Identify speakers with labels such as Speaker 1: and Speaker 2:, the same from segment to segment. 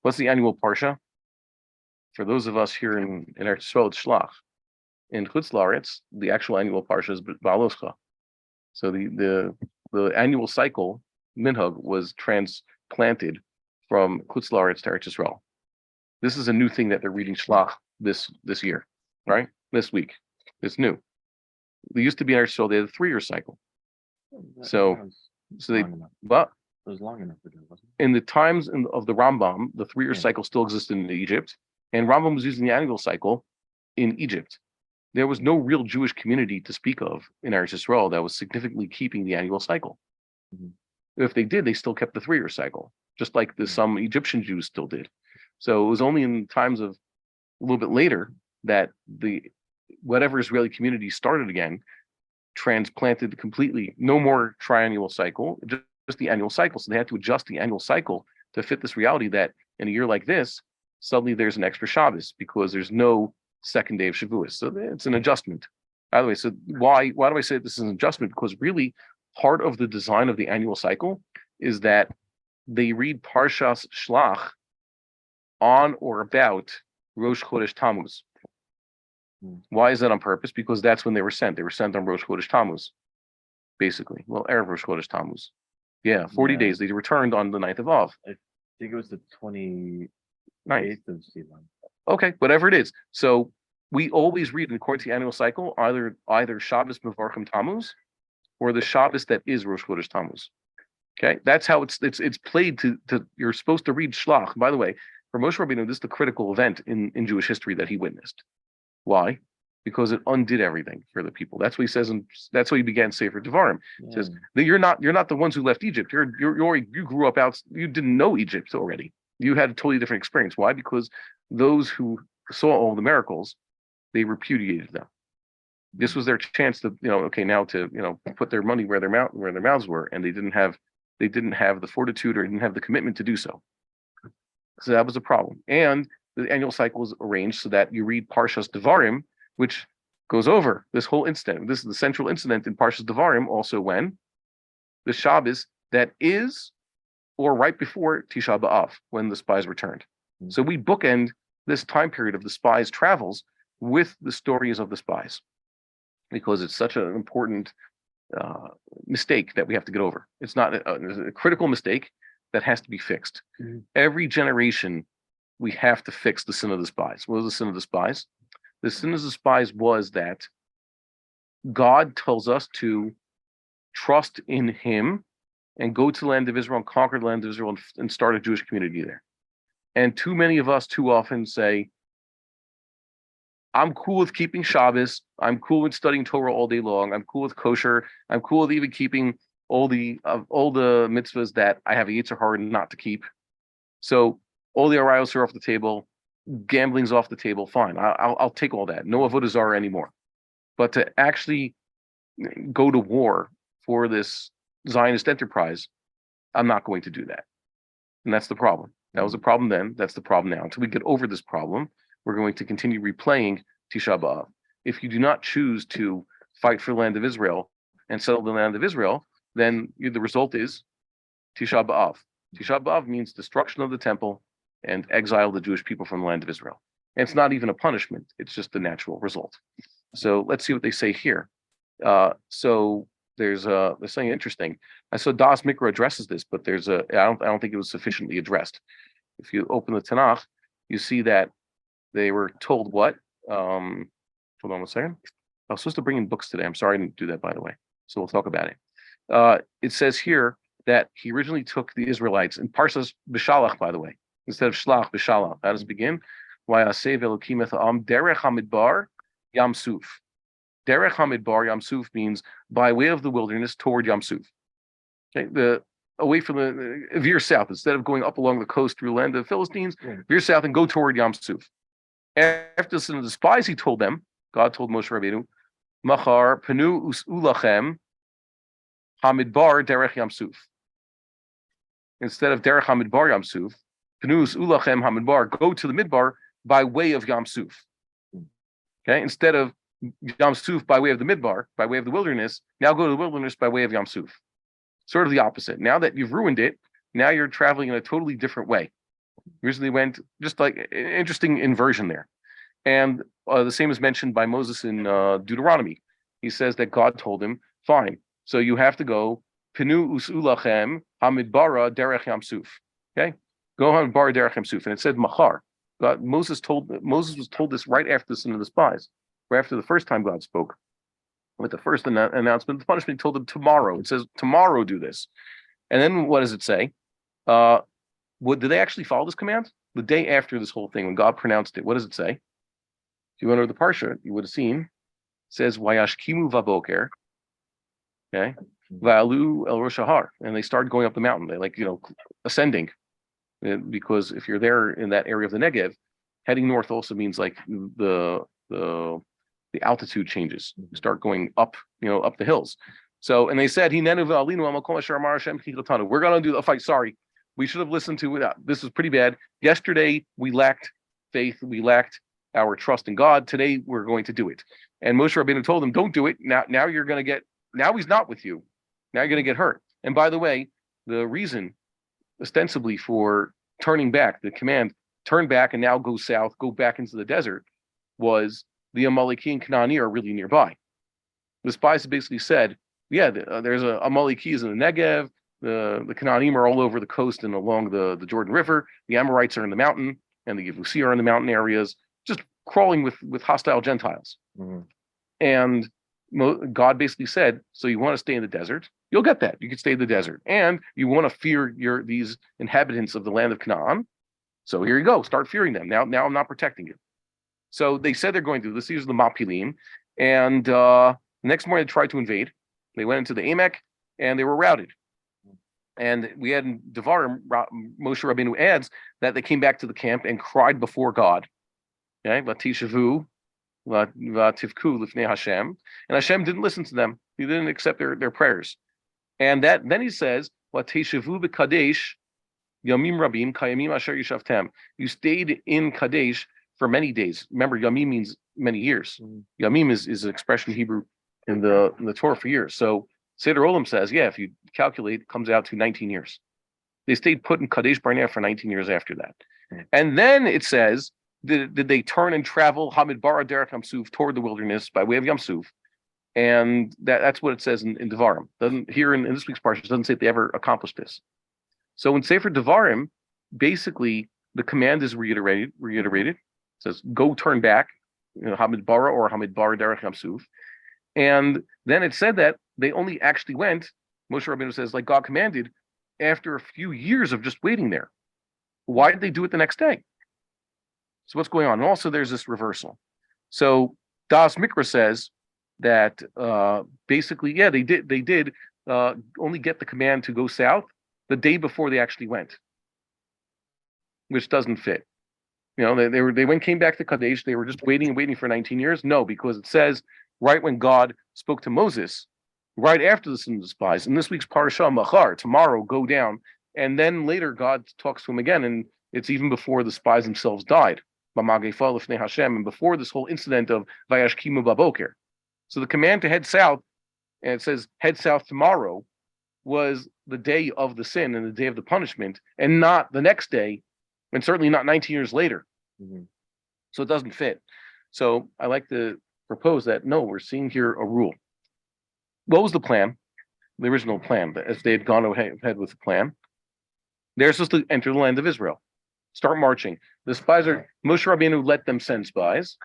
Speaker 1: What's the annual parsha? For those of us here in Eretz Yisrael, it's Shelach. In Chutz La'aretz, the actual annual parsha is Ba'aloscha. So the annual cycle minhag was transplanted from Chutz La'aretz to Eretz Yisrael. This is a new thing that they're reading Shelach this year, right? This week, it's new. They used to be in Eretz Yisrael; they had a 3-year cycle. So they, but
Speaker 2: it was long enough to do, wasn't
Speaker 1: it? In the times of the Rambam, the 3-year cycle still existed in Egypt, and Rambam was using the annual cycle in Egypt. There was no real Jewish community to speak of in Eretz Yisrael that was significantly keeping the annual cycle. Mm-hmm. If they did, they still kept the 3-year cycle, just like some Egyptian Jews still did. So it was only in times of a little bit later that whatever Israeli community started again, transplanted completely, no more triannual cycle, just the annual cycle. So they had to adjust the annual cycle to fit this reality that in a year like this, suddenly there's an extra Shabbos because there's no second day of Shavuos. So it's an adjustment. By the way, so why do I say this is an adjustment? Because really part of the design of the annual cycle is that they read Parshas Shelach on or about Rosh Chodesh Tammuz. Why is that on purpose? Because that's when they were sent. They were sent on Rosh Chodesh Tammuz, basically. Well, Erev Rosh Chodesh Tammuz. Yeah, 40 days. They returned on the 9th of Av.
Speaker 2: I think it was the 28th of Sivan.
Speaker 1: Okay, whatever it is. So we always read, according to the annual cycle, either Shabbos Mevarchim Tammuz or the Shabbos that is Rosh Chodesh Tammuz. Okay, that's how it's played to you're supposed to read Shelach. By the way, for Moshe Rabbeinu, this is the critical event in Jewish history that he witnessed. Why? Because it undid everything for the people. That's what he says, and that's why he began Sefer Devarim. He says that you're not the ones who left Egypt. You grew up out. You didn't know Egypt already. You had a totally different experience. Why? Because those who saw all the miracles, they repudiated them. This was their chance to, now to, put their money where their mouths were, and they didn't have the fortitude or didn't have the commitment to do so. So that was a problem. And the annual cycle is arranged so that you read Parshas Devarim, which goes over this whole incident. This is the central incident in Parshas Devarim, also when the Shabbos that is, or right before Tisha B'Av, when the spies returned. Mm-hmm. So we bookend this time period of the spies' travels with the stories of the spies, because it's such an important mistake that we have to get over. It's not a critical mistake that has to be fixed. Mm-hmm. Every generation, we have to fix the sin of the spies. What was the sin of the spies? The sin of the spies was that God tells us to trust in him and go to the land of Israel and conquer the land of Israel and start a Jewish community there. And too many of us too often say, I'm cool with keeping Shabbos. I'm cool with studying Torah all day long. I'm cool with kosher. I'm cool with even keeping all the mitzvahs that I have a yetzer hara not to keep. So all the arayos are off the table. Gambling's off the table. Fine, I'll take all that. No avodah zarah anymore. But to actually go to war for this Zionist enterprise, I'm not going to do that. And that's the problem. That was the problem then. That's the problem now. Until we get over this problem, we're going to continue replaying Tisha B'Av. If you do not choose to fight for the land of Israel and settle the land of Israel, then the result is Tisha B'Av. Tisha B'Av means destruction of the temple and exile the Jewish people from the land of Israel. And it's not even a punishment. It's just the natural result. So let's see what they say here. So there's something interesting. I saw Das Mikra addresses this, but I don't think it was sufficiently addressed. If you open the Tanakh, you see that they were told what? Hold on one second. I was supposed to bring in books today. I'm sorry I didn't do that, by the way. So we'll talk about it. It says here that he originally took the Israelites in Parshas B'Shalach, by the way, instead of Shelach, B'Shalach. How does it begin? Vayasev Elokim et ha'am derech hamidbar Yam Suf. Derech hamidbar Yam Suf means by way of the wilderness toward Yam Suf. Okay, away from the veer south, instead of going up along the coast through the land of the Philistines, veer south and go toward Yam Suf. After listening to the spies, he told them, God told Moshe Rabbeinu, Machar penu ulachem hamidbar derech Yam Suf. Instead of derech hamidbar Yam Suf, penu ulachem hamidbar, go to the midbar by way of Yam Suf. Okay, instead of Yam Suf by way of the midbar, by way of the wilderness, now go to the wilderness by way of Yam Suf. Sort of the opposite. Now that you've ruined it, now you're traveling in a totally different way. Originally went just like an interesting inversion there. And the same is mentioned by Moses in Deuteronomy. He says that God told him, fine, so you have to go, Pinu usulachem hamidbara derech yamsuf. Okay? Go hamidbara derech yamsuf. And it said machar. Moses was told this right after the sin of the spies, right after the first time God spoke. With the first announcement, the punishment, he told them tomorrow. It says, tomorrow do this. And then what does it say? Did they actually follow this command? The day after this whole thing, when God pronounced it, what does it say? If you went over the Parsha, you would have seen, it says, Vayashkimu vaboker, okay, Va'alu el Rosh Har, and they started going up the mountain. They ascending, because if you're there in that area of the Negev, heading north also means like the altitude changes. You start going up, up the hills. So, and they said, we're going to do the fight. Sorry, we should have listened to it. This was pretty bad. Yesterday, we lacked faith. We lacked our trust in God. Today, we're going to do it. And Moshe Rabbeinu told them, don't do it. Now you're going to get, now he's not with you. Now you're going to get hurt. And by the way, the reason ostensibly for turning back, the command, turn back and now go south, go back into the desert, was the Amaleki and Canaani are really nearby. The spies basically said, yeah, there's Amalekis in the Negev, the Canaanim are all over the coast and along the Jordan River, the Amorites are in the mountain, and the Yevusi are in the mountain areas, just crawling with hostile Gentiles. Mm-hmm. And God basically said, so you want to stay in the desert, you'll get that. You can stay in the desert. And you want to fear these inhabitants of the land of Canaan, so here you go, start fearing them. Now I'm not protecting you. So they said they're going to do this. These are the Mapilim. And the next morning they tried to invade. They went into the Amek and they were routed. And we had in Devarim, Moshe Rabbeinu adds that they came back to the camp and cried before God. Okay, Vatishavu, Vativku Lifnei Hashem. And Hashem didn't listen to them. He didn't accept their prayers. And then he says, Vatishavu b'Kadesh Yamim Rabim Kayamim Asher Yishavtem. You stayed in Kadesh for many days. Remember, Yamim means many years. Yamim is an expression in Hebrew in the Torah for years. So Seder Olam says, yeah, if you calculate, it comes out to 19 years. They stayed put in Kadesh Barnea for 19 years after that. And then it says, did they turn and travel Hamidbara Derech Yamsuf toward the wilderness by way of Yamsuf? And that's what it says in Devarim. Doesn't here in this week's parsha, it doesn't say they ever accomplished this. So in Sefer Devarim, basically the command is reiterated. It says, go turn back, Hamidbara or Hamidbara Derech Yamsuf. And then it said that they only actually went, Moshe Rabbeinu says, like God commanded, after a few years of just waiting there. Why did they do it the next day? So what's going on? And also there's this reversal. So Das Mikra says that basically, yeah, they did only get the command to go south the day before they actually went, which doesn't fit. They came back to Kadesh. They were just waiting for 19 years. No, because it says right when God spoke to Moses, right after the sin of the spies, in this week's Parashat Machar, tomorrow go down, and then later God talks to him again, and it's even before the spies themselves died, and before this whole incident of Vayashkimu Baboker. So the command to head south, and it says head south tomorrow, was the day of the sin and the day of the punishment, and not the next day, and certainly not 19 years later. Mm-hmm. So it doesn't fit. So I like to propose that, no, we're seeing here a rule. What was the plan? The original plan, as they had gone ahead with the plan. They're supposed to enter the land of Israel, start marching. The spies Moshe Rabbeinu let them send spies.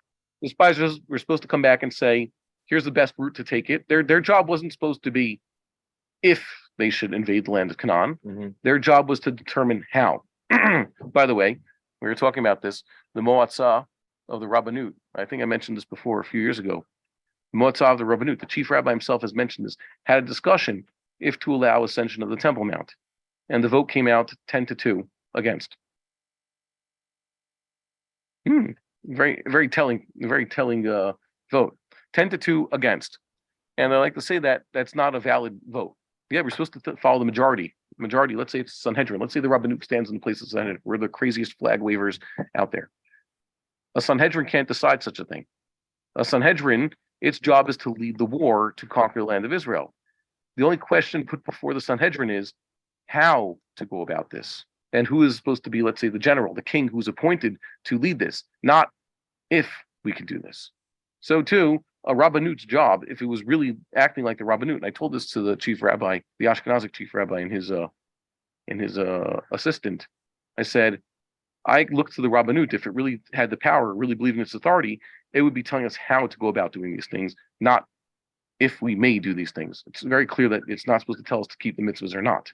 Speaker 1: The spies were supposed to come back and say, here's the best route to take it. Their job wasn't supposed to be if they should invade the land of Canaan. Mm-hmm. Their job was to determine how. By the way, we were talking about this, the Moatzah of the Rabbanut. I think I mentioned this before a few years ago. The Moatzah of the Rabbanut, the chief rabbi himself has mentioned this, had a discussion if to allow ascension of the Temple Mount. And the vote came out 10-2 against. Very, very telling vote. 10-2 against. And I like to say that that's not a valid vote. Yeah, we're supposed to follow the majority. Majority, let's say it's Sanhedrin. Let's say the Rabbanut stands in the place of Sanhedrin. We're the craziest flag wavers out there. A Sanhedrin can't decide such a thing. A Sanhedrin, its job is to lead the war to conquer the land of Israel. The only question put before the Sanhedrin is how to go about this. and who is supposed to be, let's say, the general, the king who's appointed to lead this, not if we can do this. So too, a rabbanut's job, if it was really acting like the rabbanut, and I told this to the chief rabbi, the Ashkenazic chief rabbi, and his assistant, I said, I looked to the rabbanut. If it really had the power, really believed in its authority, it would be telling us how to go about doing these things, not if we may do these things. It's very clear that it's not supposed to tell us to keep the mitzvahs or not.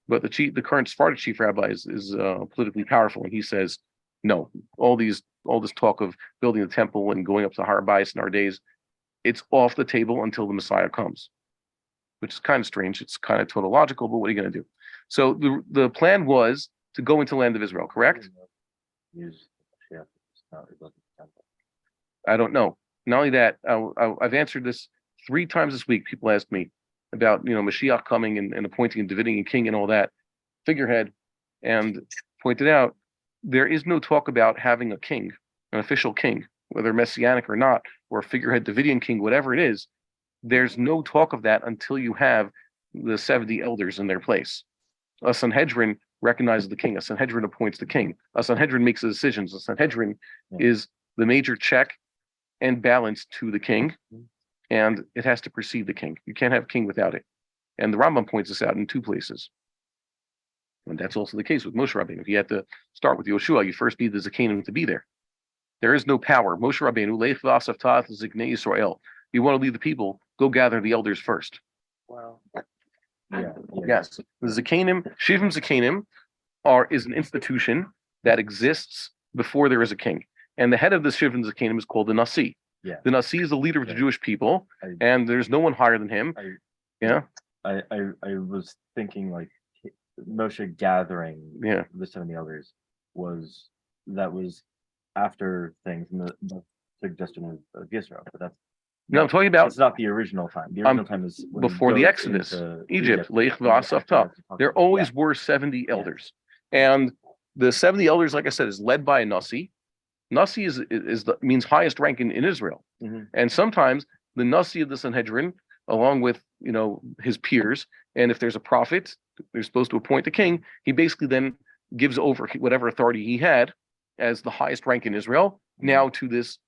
Speaker 1: But the current Sephardic chief rabbi is politically powerful, and he says, no, all this talk of building the temple and going up to Har Bayis in our days, it's off the table until the Messiah comes, which is kind of strange. It's kind of tautological, but what are you going to do? So the plan was to go into the land of Israel, correct? I don't know. Not only that, I've answered this 3 times this week. People ask me about Mashiach coming and appointing and Davidic a king and all that figurehead, and pointed out there is no talk about having a king, an official king, whether messianic or not, or a figurehead Davidian king, whatever it is. There's no talk of that until you have the 70 elders in their place. A Sanhedrin recognizes the king. A Sanhedrin appoints the king. A Sanhedrin makes the decisions. A Sanhedrin is the major check and balance to the king, and it has to precede the king. You can't have a king without it. And the Rambam points this out in 2 places. And that's also the case with Moshe Rabbeinu. If you had to start with Yoshua, you first need the Zakanim to be there. There is no power. Moshe Rabbeinu, Leich v'asaf ta'at l'ziknei Yisrael. You want to lead the people, go gather the elders first.
Speaker 2: Wow.
Speaker 1: Yes. The Zakanim, Shivim Zakanim is an institution that exists before there is a king. And the head of the Shivim Zakanim is called the Nasi.
Speaker 2: Yeah.
Speaker 1: The Nasi is the leader of the Jewish people, and there's no one higher than him.
Speaker 2: I was thinking like Moshe gathering the 70 elders was after things, and the suggestion of Israel, but that's
Speaker 1: I'm talking about.
Speaker 2: It's not the original time. The original time is
Speaker 1: before the Exodus, Egypt. There always were 70 elders, and the 70 elders, like I said, is led by a Nasi. Nasi means highest rank in Israel, and sometimes the Nasi of the Sanhedrin, along with his peers, and if there's a prophet, they're supposed to appoint the king. He basically then gives over whatever authority he had as the highest rank in Israel now to this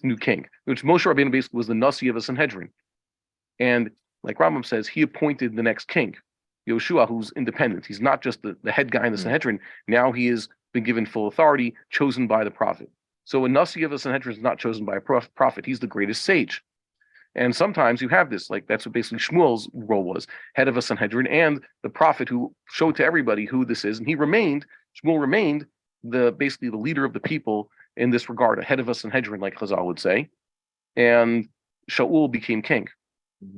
Speaker 1: new king, which Moshe Rabbeinu basically was the Nasi of the Sanhedrin. And like Rambam says, he appointed the next king, Yoshua, who's independent. He's not just the head guy in the Sanhedrin. Now he has been given full authority, chosen by the prophet. So a Nasi of the Sanhedrin is not chosen by a prophet. He's the greatest sage. And sometimes you have this, like that's what basically Shmuel's role was, head of a Sanhedrin, and the prophet who showed to everybody who this is. And Shmuel remained basically the leader of the people in this regard, a head of a Sanhedrin, like Chazal would say. And Shaul became king.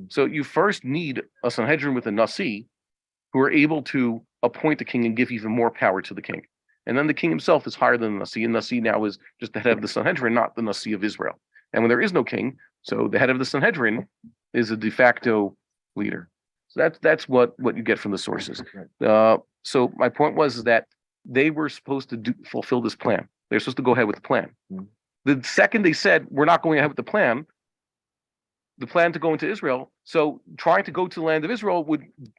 Speaker 1: So you first need a Sanhedrin with a Nasi who are able to appoint the king and give even more power to the king. And then the king himself is higher than the Nasi, and Nasi now is just the head of the Sanhedrin, not the Nasi of Israel. And when there is no king, so the head of the Sanhedrin is a de facto leader. So that's what you get from the sources. So my point was that they were supposed to fulfill this plan. They're supposed to go ahead with the plan. The second they said, we're not going ahead with the plan to go into Israel, so trying to go to the land of Israel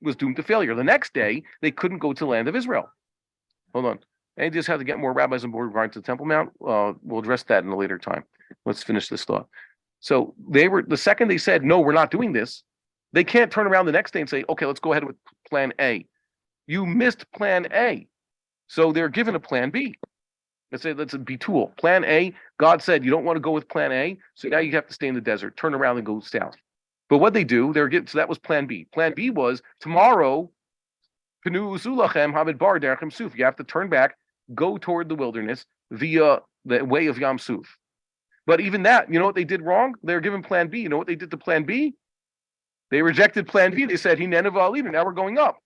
Speaker 1: was doomed to failure. The next day, they couldn't go to the land of Israel. Hold on. And they just had to get more rabbis on board regarding to the Temple Mount. We'll address that in a later time. Let's finish this thought. So the second they said, no, we're not doing this, they can't turn around the next day and say, okay, let's go ahead with plan A. You missed plan A. So they're given a plan B. Let's a B tool. Plan A, God said you don't want to go with plan A, so now you have to stay in the desert, turn around and go south. But what they do, so that was plan B. Plan B was tomorrow, you have to turn back, go toward the wilderness via the way of Yam Suf. But even that, you know what they did wrong? They were given plan B. You know what they did to plan B? They rejected plan B. They said, now we're going up.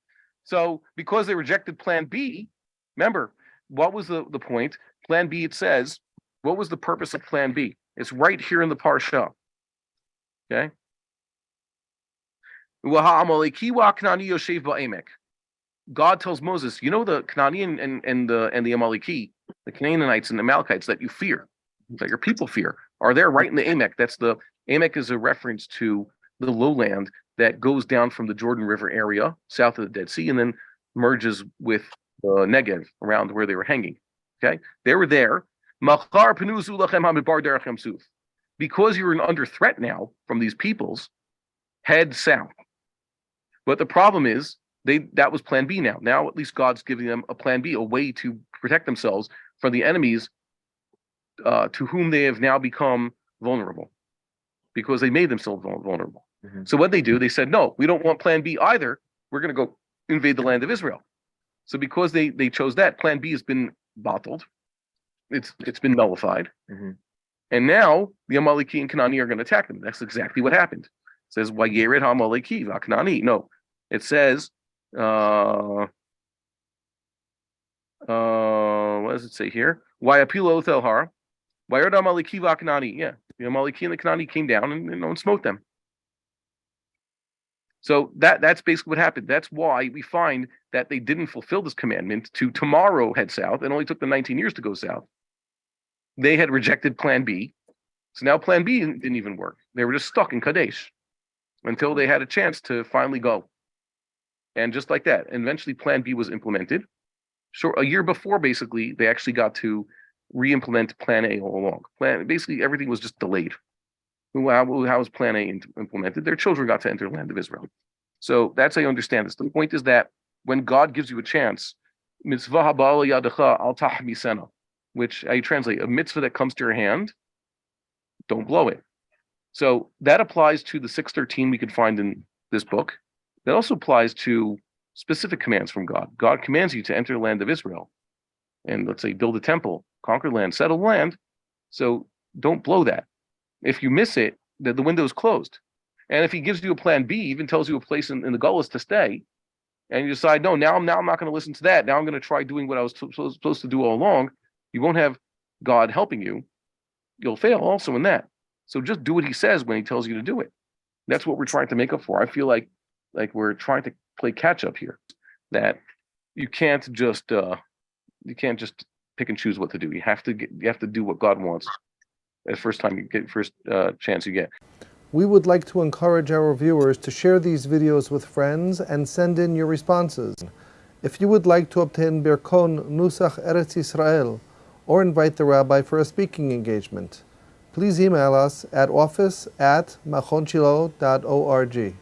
Speaker 1: So because they rejected plan B, remember, what was the point? Plan B, it says, what was the purpose of plan B? It's right here in the Parsha. Okay? God tells Moses, the Canaanian and the Amaleki, the Canaanites and the Amalekites that you fear, that your people fear, are there right in the Emek. Emek is a reference to the lowland that goes down from the Jordan River area, south of the Dead Sea, and then merges with Negev, around where they were hanging. Okay, they were there. Machar penuzu lachem hamidbar derech suf. Because you're under threat now from these peoples, head south. But the problem is, that was plan B now. Now at least God's giving them a plan B, a way to protect themselves from the enemies to whom they have now become vulnerable because they made themselves vulnerable.
Speaker 2: Mm-hmm.
Speaker 1: So what they do, they said, no, we don't want plan B either. We're going to go invade the land of Israel. So because they chose that, plan B has been bottled. It's been nullified.
Speaker 2: Mm-hmm.
Speaker 1: And now the Amaleki and Kanani are going to attack them. That's exactly what happened. It says, Vayered Amaleki v'Kanani. No, it says, what does it say here? Vayapilo Othel Har. Vayered Amaleki v'Kanani. Yeah, the Amaleki and the Kanani came down and smote them. So that's basically what happened. That's why we find that they didn't fulfill this commandment to tomorrow head south. It only took them 19 years to go south. They had rejected plan B. So now plan B didn't even work. They were just stuck in Kadesh until they had a chance to finally go. And just like that, and eventually plan B was implemented. So a year before, basically, they actually got to re-implement plan A all along. Basically, everything was just delayed. How was plan A implemented? Their children got to enter the land of Israel. So that's how you understand this. The point is that when God gives you a chance, mitzvah haba'al yadacha al tahmisena, which I translate, a mitzvah that comes to your hand, don't blow it. So that applies to the 613 we could find in this book. That also applies to specific commands from God. God commands you to enter the land of Israel and, let's say, build a temple, conquer land, settle land. So don't blow that. If you miss it, the window is closed. And if he gives you a plan B, even tells you a place in the Gullus to stay, and you decide, no, now I'm not going to listen to that. Now I'm going to try doing what I was supposed to do all along. You won't have God helping you. You'll fail also in that. So just do what he says when he tells you to do it. That's what we're trying to make up for. I feel like we're trying to play catch up here. That you can't just pick and choose what to do. You have to do what God wants. The first chance you get.
Speaker 3: We would like to encourage our viewers to share these videos with friends and send in your responses. If you would like to obtain Birkon Nusach Eretz Yisrael or invite the rabbi for a speaking engagement, please email us at office@machonshilo.org.